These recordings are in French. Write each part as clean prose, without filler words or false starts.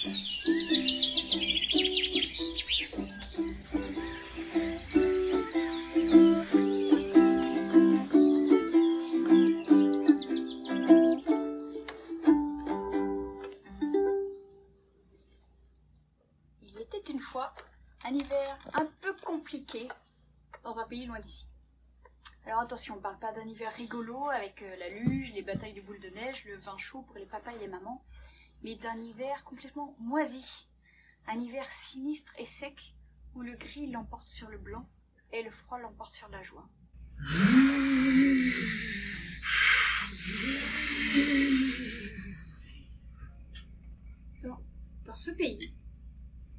Il était une fois un hiver un peu compliqué dans un pays loin d'ici. Alors attention, on ne parle pas d'un hiver rigolo avec la luge, les batailles de boules de neige, le vin chaud pour les papas et les mamans, mais d'un hiver complètement moisi. Un hiver sinistre et sec où le gris l'emporte sur le blanc et le froid l'emporte sur la joie. Dans ce pays,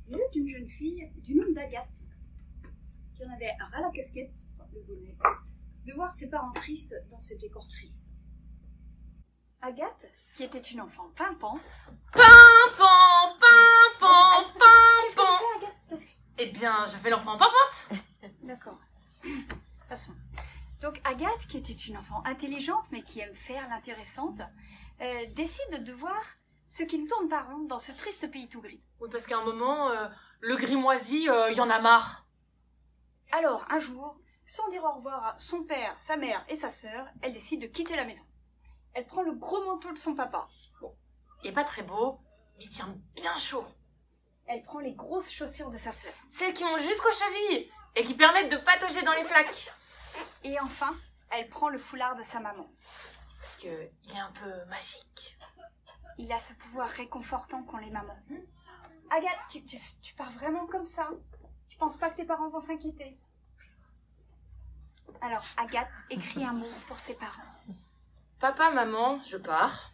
il y avait une jeune fille du nom d'Agathe qui en avait ras la casquette, le bonnet, de voir ses parents tristes dans ce décor triste. Agathe, qui était une enfant pimpante... Pimpant, pimpant, Qu'est-ce que pimpant. tu fais, Agathe? Eh bien, je fais l'enfant pimpante. D'accord. Passons. Donc Agathe, qui était une enfant intelligente, mais qui aime faire l'intéressante, décide de voir ce qui nous tourne par rond dans ce triste pays tout gris. Oui, parce qu'à un moment, le gris moisi, il y en a marre. Alors, un jour, sans dire au revoir à son père, sa mère et sa sœur, elle décide de quitter la maison. Elle prend le gros manteau de son papa. Bon, il est pas très beau, mais il tient bien chaud. Elle prend les grosses chaussures de sa sœur. Celles qui montent jusqu'aux chevilles et qui permettent de patauger dans les flaques. Et enfin, elle prend le foulard de sa maman. Parce que il est un peu magique. Il a ce pouvoir réconfortant qu'ont les mamans. Agathe, tu pars vraiment comme ça? Tu penses pas que tes parents vont s'inquiéter? Alors, Agathe écrit un mot pour ses parents. Papa, maman, je pars.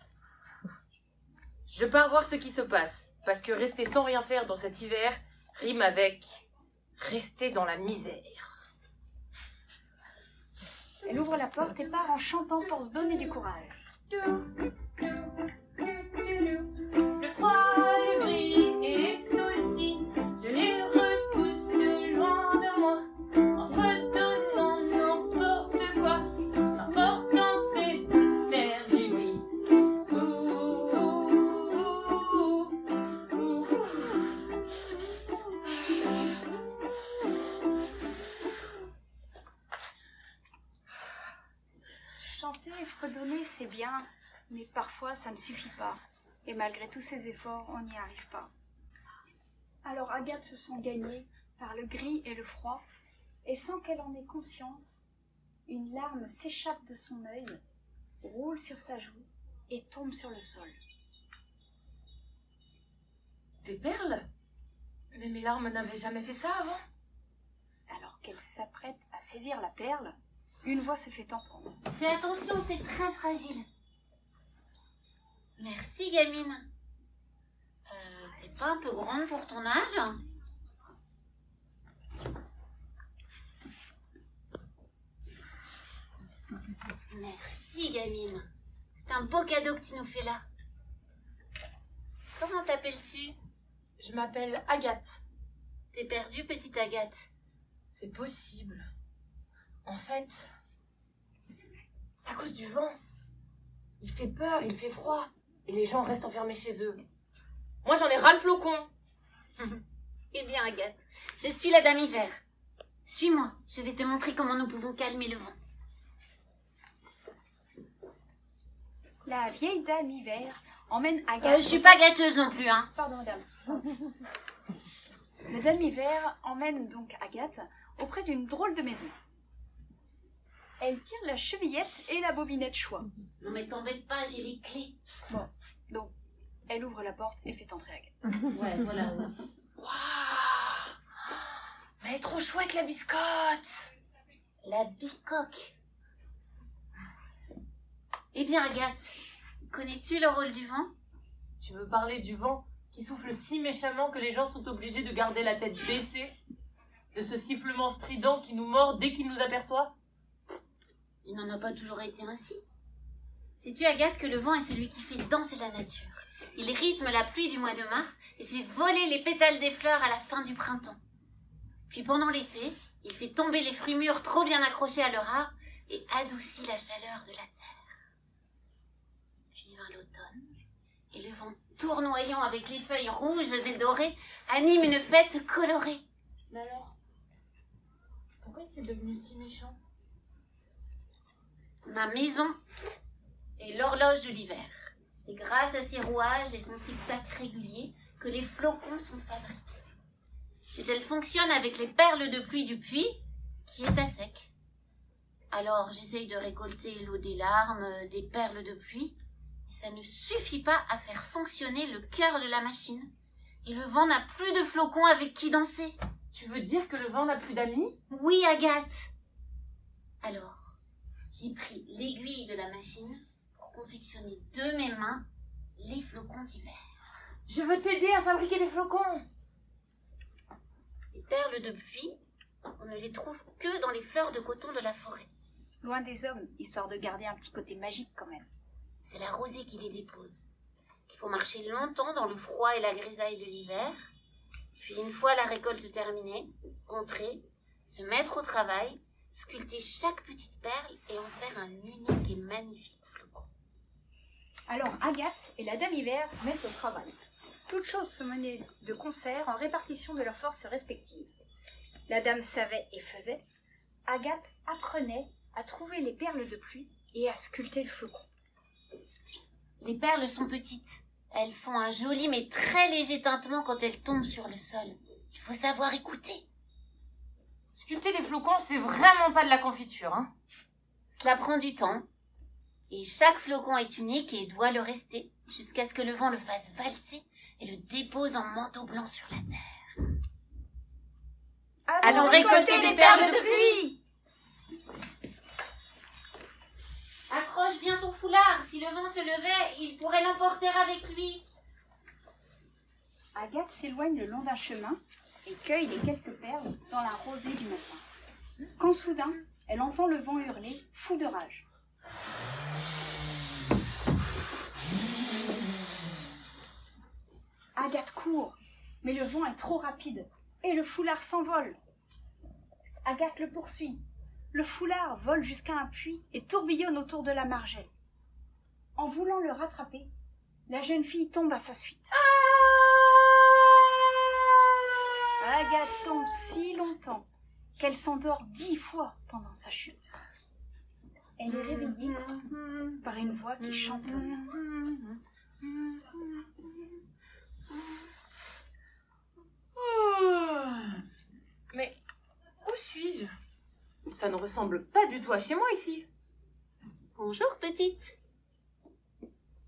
Je pars voir ce qui se passe. Parce que rester sans rien faire dans cet hiver rime avec rester dans la misère. Elle ouvre la porte et part en chantant pour se donner du courage. Le froid, le gris et les soucis, je les repousse loin de moi, en redonnant n'importe quoi. L'important c'est de faire du bruit. Ouh, ouh, ouh, ouh. Chanter et fredonner, c'est bien, mais parfois ça ne suffit pas. Et malgré tous ses efforts, on n'y arrive pas. Alors Agathe se sent gagnée par le gris et le froid, et sans qu'elle en ait conscience, une larme s'échappe de son œil, roule sur sa joue et tombe sur le sol. Des perles? Mais mes larmes n'avaient jamais fait ça avant. Alors qu'elle s'apprête à saisir la perle, une voix se fait entendre. Fais attention, c'est très fragile. Merci, gamine. T'es pas un peu grande pour ton âge? Merci, gamine. C'est un beau cadeau que tu nous fais là. Comment t'appelles-tu? Je m'appelle Agathe. T'es perdue, petite Agathe? C'est possible. En fait, c'est à cause du vent. Il fait peur, il fait froid. Et les gens restent enfermés chez eux. Moi, j'en ai ras le flocon. Eh bien, Agathe, je suis la dame hiver. Suis-moi, je vais te montrer comment nous pouvons calmer le vent. La vieille dame hiver emmène Agathe... Je suis pas gâteuse non plus, hein. Pardon, madame. La dame hiver emmène donc Agathe auprès d'une drôle de maison. Elle tire la chevillette et la bobinette choix. Non mais t'embête pas, j'ai les clés. Bon, donc, elle ouvre la porte et fait entrer Agathe. Ouais, voilà, ouais. Waouh! Mais elle est trop chouette, la biscotte! La bicoque. Eh bien, Agathe, connais-tu le rôle du vent? Tu veux parler du vent qui souffle si méchamment que les gens sont obligés de garder la tête baissée? De ce sifflement strident qui nous mord dès qu'il nous aperçoit? Il n'en a pas toujours été ainsi. Sais-tu, Agathe, que le vent est celui qui fait danser la nature? Il rythme la pluie du mois de mars et fait voler les pétales des fleurs à la fin du printemps. Puis pendant l'été, il fait tomber les fruits mûrs trop bien accrochés à leur arbre et adoucit la chaleur de la terre. Puis vint l'automne et le vent tournoyant avec les feuilles rouges et dorées, anime une fête colorée. Mais alors, pourquoi c'est devenu si méchant? Ma maison est l'horloge de l'hiver. C'est grâce à ses rouages et son tic-tac régulier que les flocons sont fabriqués. Mais elle fonctionne avec les perles de pluie du puits, qui est à sec. Alors j'essaye de récolter l'eau des larmes, des perles de pluie, mais ça ne suffit pas à faire fonctionner le cœur de la machine. Et le vent n'a plus de flocons avec qui danser. Tu veux dire que le vent n'a plus d'amis? Oui, Agathe. Alors, j'ai pris l'aiguille de la machine pour confectionner de mes mains les flocons d'hiver. Je veux t'aider à fabriquer des flocons. Les perles de pluie, on ne les trouve que dans les fleurs de coton de la forêt. Loin des hommes, histoire de garder un petit côté magique quand même. C'est la rosée qui les dépose. Il faut marcher longtemps dans le froid et la grisaille de l'hiver. Puis une fois la récolte terminée, entrer, se mettre au travail, sculpter chaque petite perle et en faire un unique et magnifique flocon. Alors Agathe et la Dame Hiver se mettent au travail. Toutes choses se menaient de concert en répartition de leurs forces respectives. La Dame savait et faisait. Agathe apprenait à trouver les perles de pluie et à sculpter le flocon. Les perles sont petites. Elles font un joli mais très léger tintement quand elles tombent sur le sol. Il faut savoir écouter. Sculpter des flocons, c'est vraiment pas de la confiture, hein. Cela prend du temps. Et chaque flocon est unique et doit le rester jusqu'à ce que le vent le fasse valser et le dépose en manteau blanc sur la terre. Allons récolter des perles de pluie! Accroche bien ton foulard. Si le vent se levait, il pourrait l'emporter avec lui. Agathe s'éloigne le long d'un chemin et cueille les quelques perles dans la rosée du matin. Quand soudain, elle entend le vent hurler, fou de rage. Agathe court, mais le vent est trop rapide et le foulard s'envole. Agathe le poursuit. Le foulard vole jusqu'à un puits et tourbillonne autour de la margelle. En voulant le rattraper, la jeune fille tombe à sa suite. Agathe tombe si longtemps qu'elle s'endort 10 fois pendant sa chute. Elle est réveillée par une voix qui chantonne. Mais où suis-je? Ça ne ressemble pas du tout à chez moi ici. Bonjour, petite.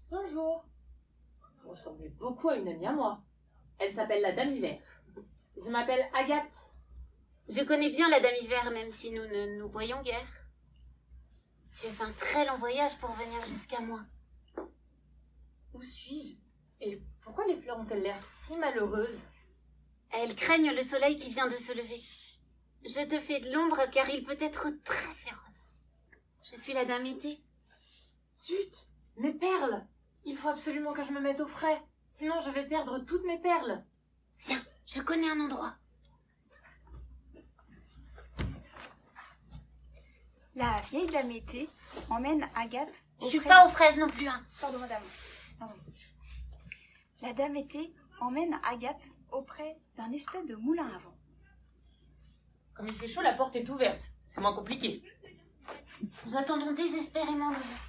Bonjour. Vous ressemblez beaucoup à une amie à moi. Elle s'appelle la Dame Hiver. Je m'appelle Agathe. Je connais bien la Dame Hiver, même si nous ne nous voyons guère. Tu as fait un très long voyage pour venir jusqu'à moi. Où suis-je? Et pourquoi les fleurs ont-elles l'air si malheureuses? Elles craignent le soleil qui vient de se lever. Je te fais de l'ombre car il peut être très féroce. Je suis la Dame Été. Zut! Mes perles! Il faut absolument que je me mette au frais. Sinon je vais perdre toutes mes perles. Viens, je connais un endroit. La vieille Dame Été emmène Agathe Je suis pas aux fraises non plus, hein. Pardon, madame. Pardon. La Dame Été emmène Agathe auprès d'un espèce de moulin à vent. Comme il fait chaud, la porte est ouverte. C'est moins compliqué. Nous attendons désespérément le vent.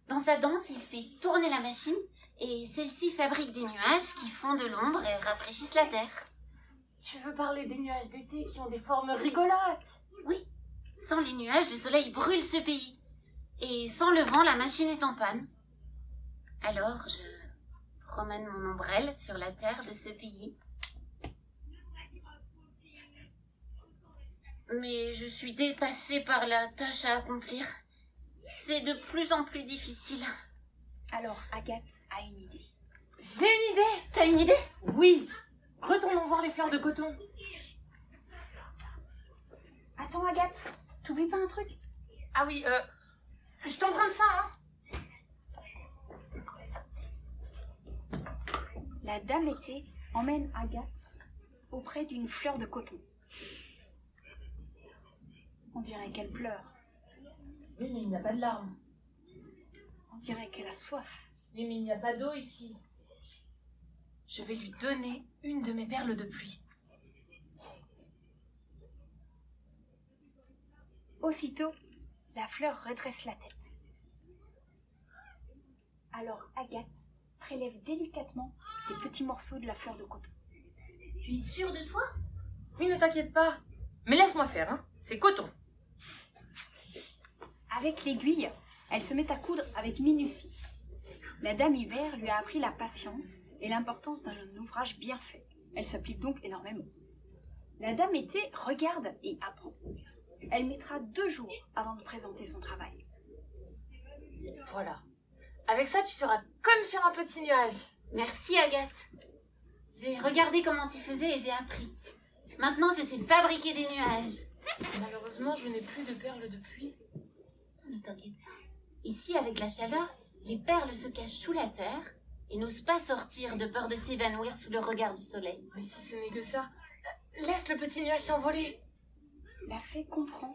Dans sa danse, il fait tourner la machine et celle-ci fabrique des nuages qui font de l'ombre et rafraîchissent la terre. Tu veux parler des nuages d'été qui ont des formes rigolotes? Oui, sans les nuages, le soleil brûle ce pays. Et sans le vent, la machine est en panne. Alors, je promène mon ombrelle sur la terre de ce pays. Mais je suis dépassée par la tâche à accomplir. C'est de plus en plus difficile. Alors Agathe a une idée. J'ai une idée! T'as une idée? Oui! Retournons voir les fleurs de coton. Attends Agathe, t'oublies pas un truc? Ah oui, je t'emprunte ça, hein? La Dame Été emmène Agathe auprès d'une fleur de coton. On dirait qu'elle pleure. Oui, mais il n'y a pas de larmes. On dirait qu'elle a soif. Oui, mais il n'y a pas d'eau ici. Je vais lui donner une de mes perles de pluie. Aussitôt, la fleur redresse la tête. Alors Agathe prélève délicatement des petits morceaux de la fleur de coton. Tu es sûre de toi? Oui, ne t'inquiète pas. Mais laisse-moi faire, hein. C'est coton. Avec l'aiguille, elle se met à coudre avec minutie. La Dame Hiver lui a appris la patience et l'importance d'un ouvrage bien fait. Elle s'applique donc énormément. La Dame Été regarde et apprend. Elle mettra 2 jours avant de présenter son travail. Voilà. Avec ça, tu seras comme sur un petit nuage. Merci Agathe. J'ai regardé comment tu faisais et j'ai appris. Maintenant, je sais fabriquer des nuages. Malheureusement, je n'ai plus de perles de pluie. Ne t'inquiète pas. Ici, avec la chaleur, les perles se cachent sous la terre et n'osent pas sortir de peur de s'évanouir sous le regard du soleil. Mais si ce n'est que ça, laisse le petit nuage s'envoler. La fée comprend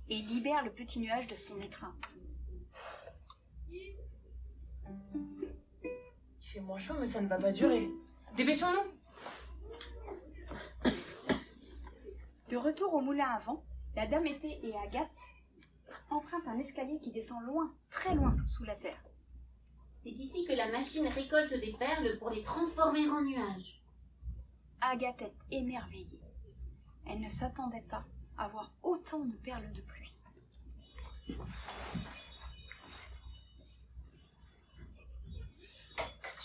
et libère le petit nuage de son étreinte. Il fait moins chaud, mais ça ne va pas durer. Dépêchons-nous. De retour au moulin à vent, la Dame Été et Agathe empruntent un escalier qui descend loin, très loin, sous la terre. C'est ici que la machine récolte des perles pour les transformer en nuages. Agathe est émerveillée. Elle ne s'attendait pas à voir autant de perles de pluie.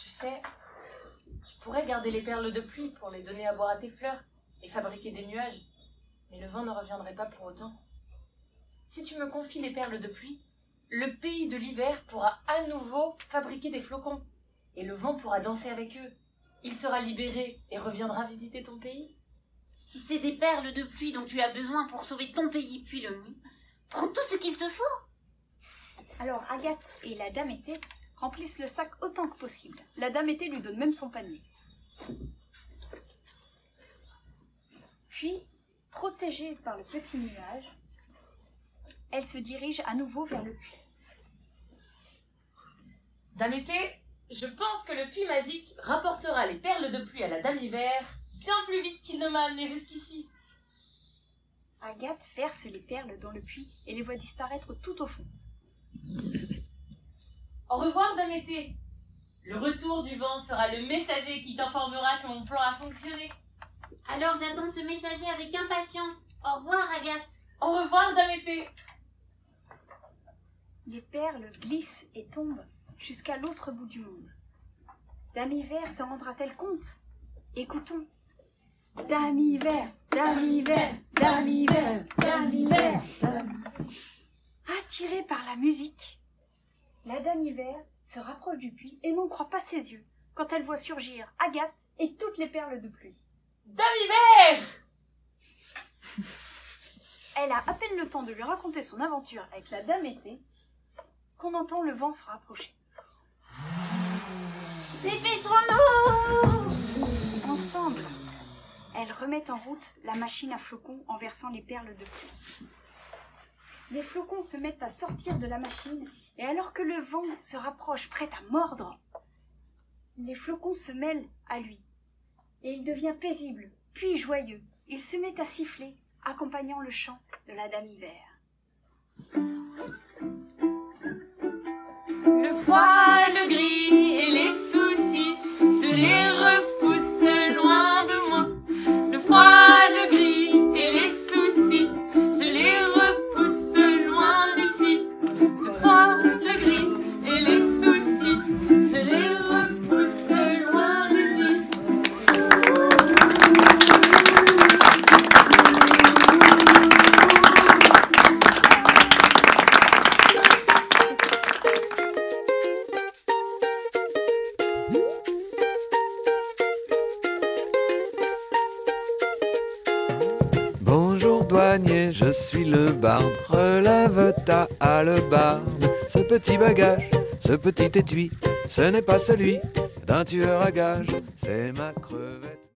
Tu sais, je pourrais garder les perles de pluie pour les donner à boire à tes fleurs et fabriquer des nuages. Mais le vent ne reviendrait pas pour autant. Si tu me confies les perles de pluie, le pays de l'hiver pourra à nouveau fabriquer des flocons. Et le vent pourra danser avec eux. Il sera libéré et reviendra visiter ton pays. Si c'est des perles de pluie dont tu as besoin pour sauver ton pays puis le mien, prends tout ce qu'il te faut. Alors Agathe et la Dame Été remplissent le sac autant que possible. La Dame Été lui donne même son panier. Puis, protégée par le petit nuage, elle se dirige à nouveau vers le puits. Dame Été, je pense que le puits magique rapportera les perles de pluie à la Dame Hiver bien plus vite qu'il ne m'a amené jusqu'ici. Agathe verse les perles dans le puits et les voit disparaître tout au fond. Au revoir, Dame Été. Le retour du vent sera le messager qui t'informera que mon plan a fonctionné. Alors j'attends ce messager avec impatience. Au revoir Agathe. Au revoir, Dame Été. Les perles glissent et tombent jusqu'à l'autre bout du monde. Dame Hiver se rendra-t-elle compte? Écoutons. Dame Hiver, Dame Hiver, Dame Hiver, Dame Hiver. Attirée par la musique, la Dame Hiver se rapproche du puits et n'en croit pas ses yeux quand elle voit surgir Agathe et toutes les perles de pluie. Dame Hiver! Elle a à peine le temps de lui raconter son aventure avec la Dame Été qu'on entend le vent se rapprocher. Dépêchons-nous! Ensemble, elles remettent en route la machine à flocons en versant les perles de pluie. Les flocons se mettent à sortir de la machine et alors que le vent se rapproche prêt à mordre, les flocons se mêlent à lui et il devient paisible, puis joyeux. Il se met à siffler, accompagnant le chant de la Dame Hiver. Le froid, le gris et les soucis, je les repousse loin de moi. Le froid, le gris et les soucis, je les repousse loin d'ici. Le froid, le gris et les soucis, je les repousse loin d'ici. Bonjour douanier, je suis le barde, relève ta hallebarde. Ce petit bagage, ce petit étui, ce n'est pas celui d'un tueur à gages, c'est ma crevette.